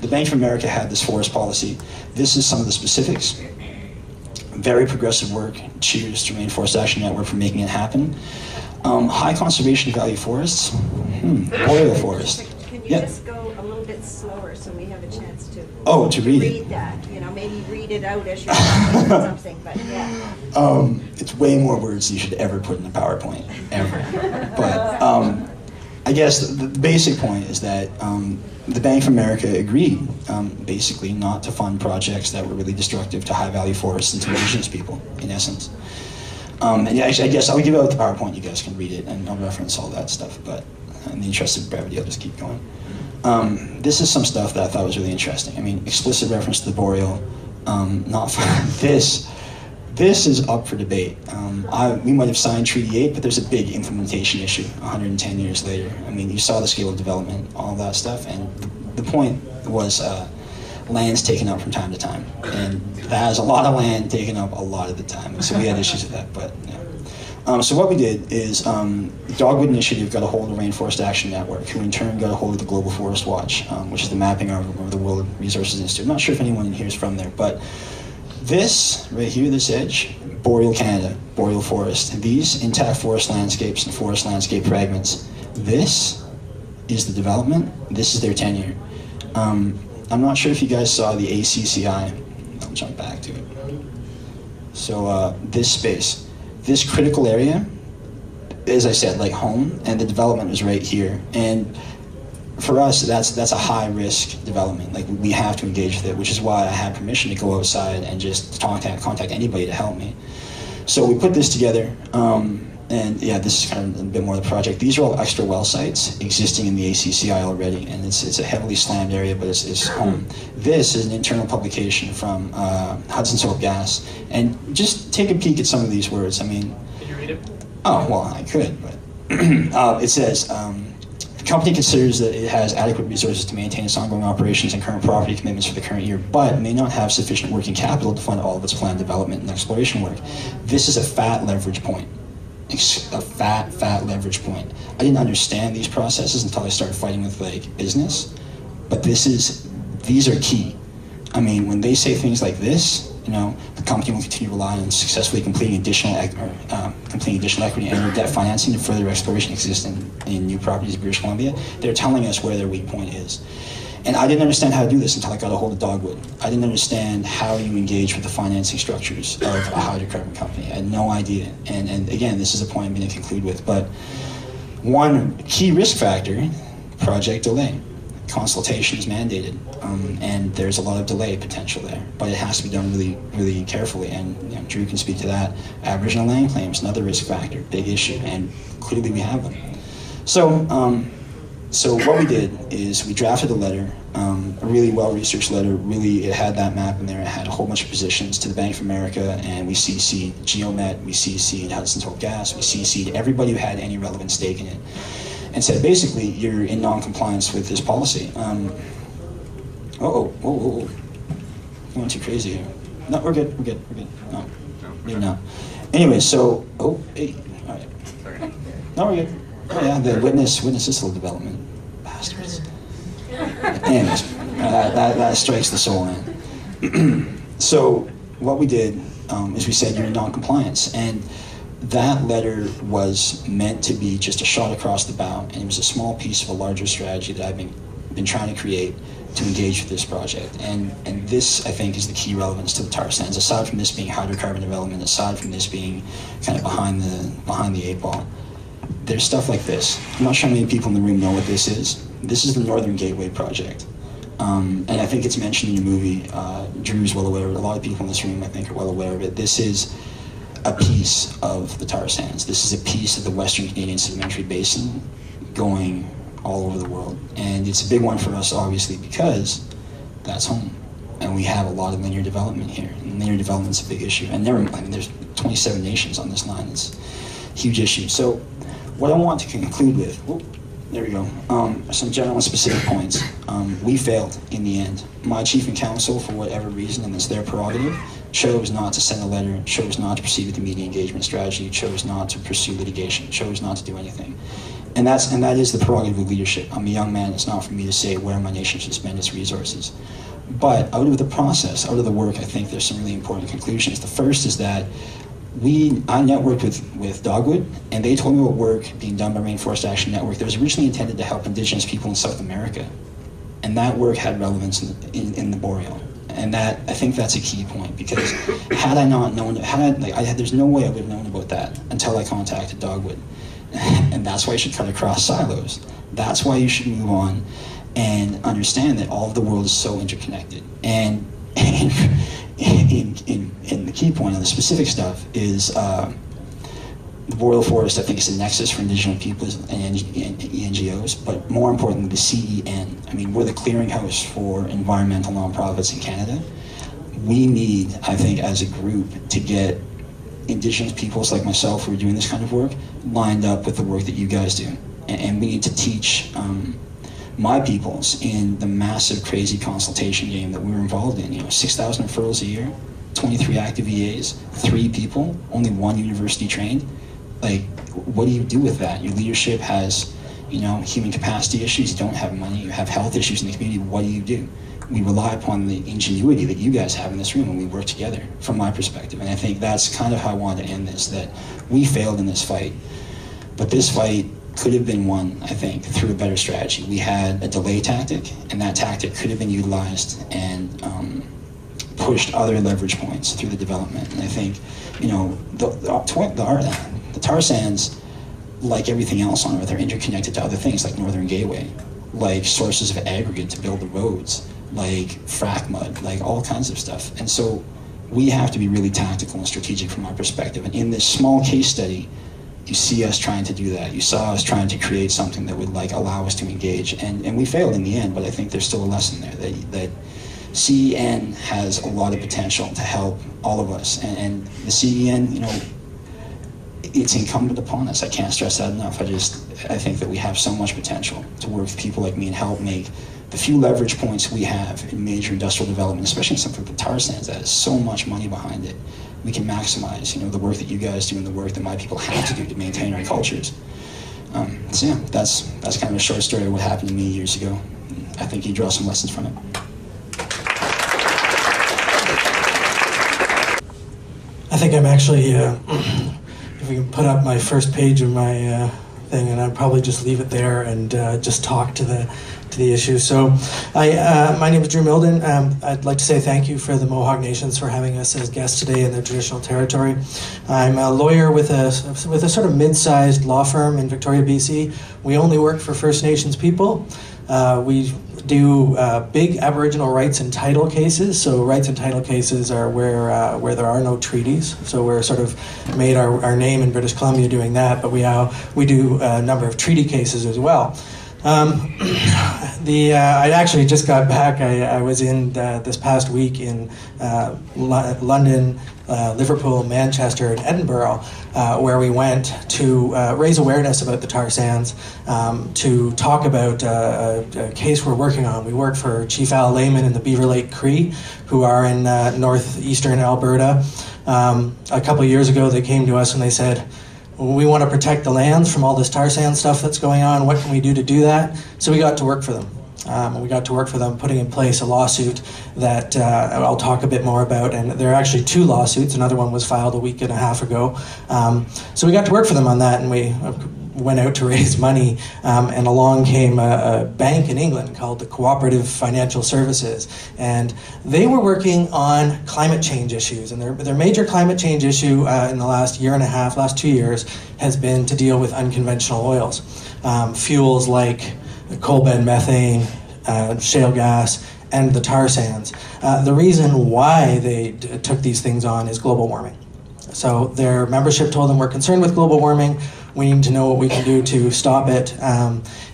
the Bank of America had this forest policy. This is some of the specifics. Very progressive work. Cheers to Rainforest Action Network for making it happen. High conservation value forests. Boreal forest. Can you Yeah. just go a little bit slower so we have a chance to to read it. that? You know, maybe read it out as you're talking or something, but yeah. It's way more words than you should ever put in a PowerPoint, ever. But I guess the basic point is that the Bank of America agreed, basically, not to fund projects that were really destructive to high-value forests and to indigenous people, in essence. And yeah, I guess I'll give out the PowerPoint, you guys can read it, and I'll reference all that stuff, but in the interest of brevity, I'll just keep going. This is some stuff that I thought was really interesting. I mean, explicit reference to the boreal, not this is up for debate. We might have signed Treaty 8, but there's a big implementation issue 110 years later. I mean, you saw the scale of development, all that stuff, and the point was land's taken up from time to time. And that is a lot of land taken up a lot of the time. So we had issues with that, but yeah. So what we did is the Dogwood Initiative got a hold of the Rainforest Action Network, who in turn got a hold of the Global Forest Watch, which is the mapping arm of the World Resources Institute. I'm not sure if anyone in here is from there, but this, right here, this edge, boreal Canada, boreal forest. These intact forest landscapes and forest landscape fragments, this is the development, this is their tenure. I'm not sure if you guys saw the ACCI. I'll jump back to it. So this space, this critical area, as I said, like home, and the development is right here. And for us, that's a high-risk development. Like, we have to engage with it, which is why I had permission to go outside and just contact anybody to help me. So we put this together, and yeah, this is kind of a bit more of the project. These are all extra well sites existing in the ACCI already, and it's a heavily slammed area, but it's home. This is an internal publication from Hudson's Hope Gas, and just take a peek at some of these words. I mean, can you read it? Oh, well, I could, but it says, the company considers that it has adequate resources to maintain its ongoing operations and current property commitments for the current year, but may not have sufficient working capital to fund all of its planned development and exploration work. This is a fat leverage point. A fat leverage point. I didn't understand these processes until I started fighting with business, but these are key. I mean, when they say things like this, you know, the company will continue to rely on successfully completing additional equity and debt financing to further exploration existing in new properties in British Columbia. They're telling us where their weak point is. And I didn't understand how to do this until I got a hold of Dogwood. I didn't understand how you engage with the financing structures of a hydrocarbon company. I had no idea. And again, this is a point I'm going to conclude with. But one key risk factor, project delay. Consultation is mandated, and there's a lot of delay potential there, but it has to be done really, really carefully, and you know, Drew can speak to that. Aboriginal land claims, another risk factor, big issue, and clearly we have them. So what we did is we drafted a letter, a really well-researched letter. Really, it had that map in there. It had a whole bunch of positions to the Bank of America, and we CC'd Geomet, we CC'd Hudson's Hope Gas, we CC'd everybody who had any relevant stake in it, and said, basically, you're in non-compliance with this policy. Whoa. You went too crazy here. No, we're good. No, maybe not. Anyway, so, hey, all right. Sorry. No, we're good. Oh yeah, the witness system development. Bastards. Anyways, that strikes the soul, man. So, what we did is we said, you're in non-compliance, and that letter was meant to be just a shot across the bow, and it was a small piece of a larger strategy that I've been trying to create to engage with this project. And this, I think, is the key relevance to the tar sands. Aside from this being hydrocarbon development, aside from this being kind of behind the eight ball, there's stuff like this. I'm not sure how many people in the room know what this is. This is the Northern Gateway Project. And I think it's mentioned in your movie. Drew's well aware of it. A lot of people in this room, I think, are well aware of it. This is a piece of the tar sands. This is a piece of the Western Canadian Sedimentary Basin going all over the world. And it's a big one for us, obviously, because that's home. And we have a lot of linear development here. And linear development's a big issue. And there's 27 nations on this line. It's a huge issue. So what I want to conclude with, there we go, some general and specific points. We failed in the end. My chief and counsel, for whatever reason, and it's their prerogative, chose not to send a letter, chose not to proceed with the media engagement strategy, chose not to pursue litigation, chose not to do anything. And that is the prerogative of leadership. I'm a young man. It's not for me to say where my nation should spend its resources. But out of the process, out of the work, I think there's some really important conclusions. The first is that I networked with Dogwood, and they told me about work being done by Rainforest Action Network that was originally intended to help Indigenous people in South America. And that work had relevance in the boreal. And I think that's a key point, because had I not known, there's no way I would have known about that until I contacted Dogwood. And that's why you should cut across silos. That's why you should move on and understand that all of the world is so interconnected. And the key point on the specific stuff is the boreal forest, I think, is a nexus for Indigenous peoples and NGOs, but more importantly, the CEN. I mean, we're the clearinghouse for environmental nonprofits in Canada. We need, I think, as a group, to get Indigenous peoples like myself who are doing this kind of work lined up with the work that you guys do. And we need to teach my peoples in the massive, crazy consultation game that we were involved in. 6,000 referrals a year, 23 active EAs, 3 people, only 1 university trained. Like, what do you do with that? Your leadership has, human capacity issues, you don't have money, you have health issues in the community, what do? We rely upon the ingenuity that you guys have in this room, and we work together, from my perspective. And I think that's kind of how I wanted to end this, that we failed in this fight. But this fight could have been won, I think, through a better strategy. We had a delay tactic, and that tactic could have been utilized and pushed other leverage points through the development. And I think, the tar sands, like everything else on Earth, are interconnected to other things like Northern Gateway, like sources of aggregate to build the roads, like frack mud, like all kinds of stuff. And so we have to be really tactical and strategic from our perspective. And in this small case study, you see us trying to do that. You saw us trying to create something that would allow us to engage. And we failed in the end, but I think there's still a lesson there that CEN has a lot of potential to help all of us. And the CEN, it's incumbent upon us. I can't stress that enough. I think that we have so much potential to work with people like me and help make the few leverage points we have in major industrial development, especially in something like the tar sands that has so much money behind it. We can maximize, the work that you guys do and the work that my people have to do to maintain our cultures. So yeah, that's kind of a short story of what happened to me years ago. I think you draw some lessons from it. I think I'm actually, if we can put up my first page of my thing, and I'd probably just leave it there and just talk to the issue. So, my name is Drew Milden. I'd like to say thank you for the Mohawk Nations for having us as guests today in their traditional territory. I'm a lawyer with a sort of mid-sized law firm in Victoria, BC. We only work for First Nations people. We do big Aboriginal rights and title cases. So rights and title cases are where there are no treaties. So we're sort of made our name in British Columbia doing that, but we do a number of treaty cases as well. I actually just got back. I was in this past week in London, Liverpool, Manchester, and Edinburgh, where we went to raise awareness about the tar sands, to talk about a case we're working on. We work for Chief Al Layman and the Beaver Lake Cree, who are in northeastern Alberta. A couple of years ago, they came to us and they said, we want to protect the lands from all this tar sand stuff that's going on. What can we do to do that? So we got to work for them. We got to work for them, putting in place a lawsuit that I'll talk a bit more about. And there are actually 2 lawsuits. Another one was filed a week and a half ago. So we got to work for them on that, and we went out to raise money. And along came a bank in England called the Cooperative Financial Services. And they were working on climate change issues. And their major climate change issue in the last year and a half, last 2 years, has been to deal with unconventional oils. Fuels like coal bed methane, shale gas, and the tar sands. The reason why they took these things on is global warming. So their membership told them, we're concerned with global warming, we need to know what we can do to stop it.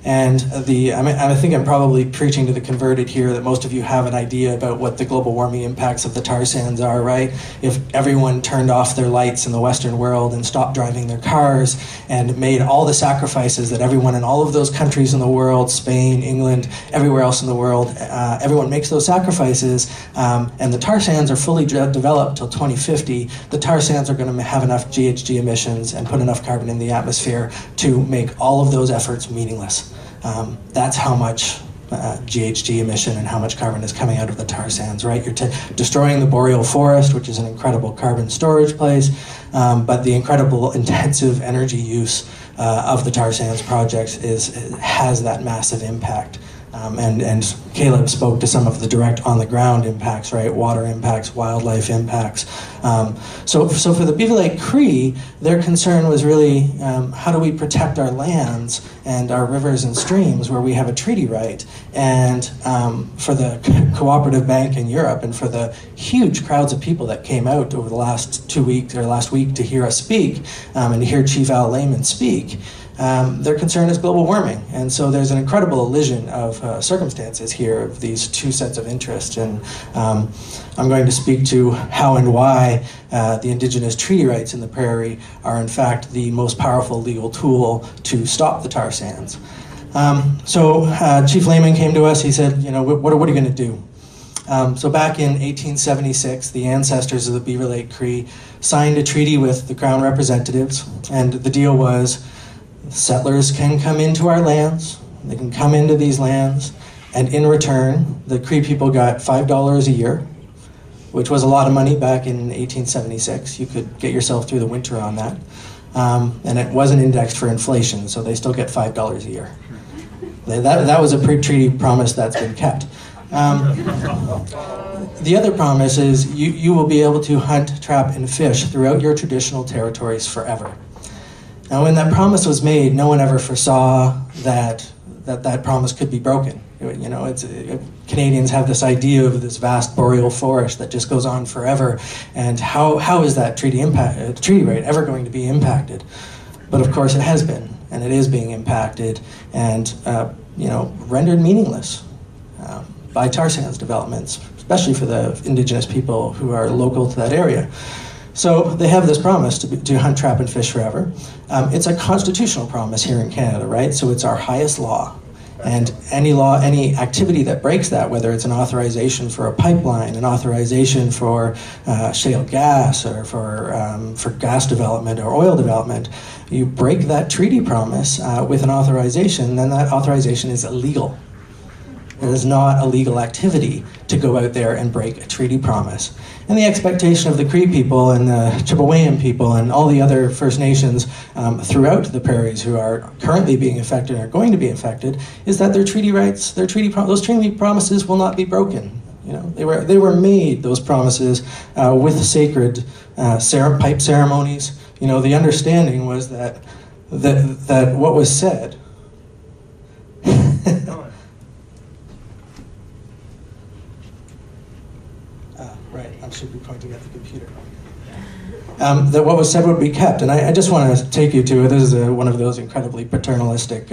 And I think I'm probably preaching to the converted here, that most of you have an idea about what the global warming impacts of the tar sands are, right? If everyone turned off their lights in the Western world and stopped driving their cars and made all the sacrifices that everyone in all of those countries in the world, Spain, England, everywhere else in the world, everyone makes those sacrifices, and the tar sands are fully developed till 2050, the tar sands are going to have enough GHG emissions and put enough carbon in the atmosphere to make all of those efforts meaningless. That's how much GHG emission and how much carbon is coming out of the tar sands, right? You're destroying the boreal forest, which is an incredible carbon storage place, but the incredible intensive energy use of the tar sands projects has that massive impact. And Caleb spoke to some of the direct on-the-ground impacts, right? Water impacts, wildlife impacts. So for the Beaver Lake Cree, their concern was really how do we protect our lands and our rivers and streams where we have a treaty right? And for the Cooperative Bank in Europe and for the huge crowds of people that came out over the last 2 weeks or last week to hear us speak and to hear Chief Al Lehman speak, their concern is global warming. And so there's an incredible elision of circumstances here of these two sets of interests. And I'm going to speak to how and why the Indigenous treaty rights in the prairie are in fact the most powerful legal tool to stop the tar sands. So Chief Lehman came to us, he said, you know, what are you going to do? So back in 1876, the ancestors of the Beaver Lake Cree signed a treaty with the Crown representatives, and the deal was settlers can come into our lands, they can come into these lands, and in return, the Cree people got $5 a year, which was a lot of money back in 1876. You could get yourself through the winter on that. And it wasn't indexed for inflation, so they still get $5 a year. That was a pre-treaty promise that's been kept. The other promise is you will be able to hunt, trap, and fish throughout your traditional territories forever. Now, when that promise was made, no one ever foresaw that promise could be broken. You know, Canadians have this idea of this vast boreal forest that just goes on forever, and how is that treaty right ever going to be impacted? But of course, it has been, and it is being impacted, and rendered meaningless by tar sands developments, especially for the Indigenous people who are local to that area. So they have this promise to hunt, trap, and fish forever. It's a constitutional promise here in Canada, right? So it's our highest law. And any activity that breaks that, whether it's an authorization for a pipeline, an authorization for shale gas, or for gas development or oil development, you break that treaty promise with an authorization, then that authorization is illegal. It is not a legal activity to go out there and break a treaty promise. And the expectation of the Cree people and the Chippewayan people and all the other First Nations throughout the prairies who are currently being affected and are going to be affected is that their treaty rights, those treaty promises will not be broken. You know, they were made, those promises, with sacred pipe ceremonies. You know, the understanding was that what was said. I should be pointing at the computer. That what was said would be kept. And I just want to take you to, this is one of those incredibly paternalistic,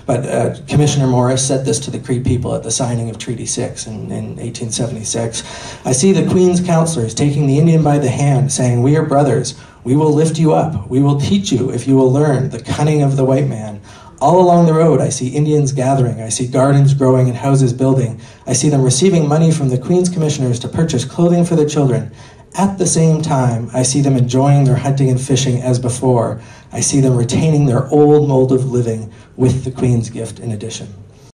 but Commissioner Morris said this to the Cree people at the signing of Treaty 6 in 1876. I see the Queen's counselors taking the Indian by the hand, saying, "We are brothers. We will lift you up. We will teach you if you will learn the cunning of the white man. All along the road, I see Indians gathering. I see gardens growing and houses building. I see them receiving money from the Queen's commissioners to purchase clothing for their children. At the same time, I see them enjoying their hunting and fishing as before. I see them retaining their old mold of living with the Queen's gift in addition."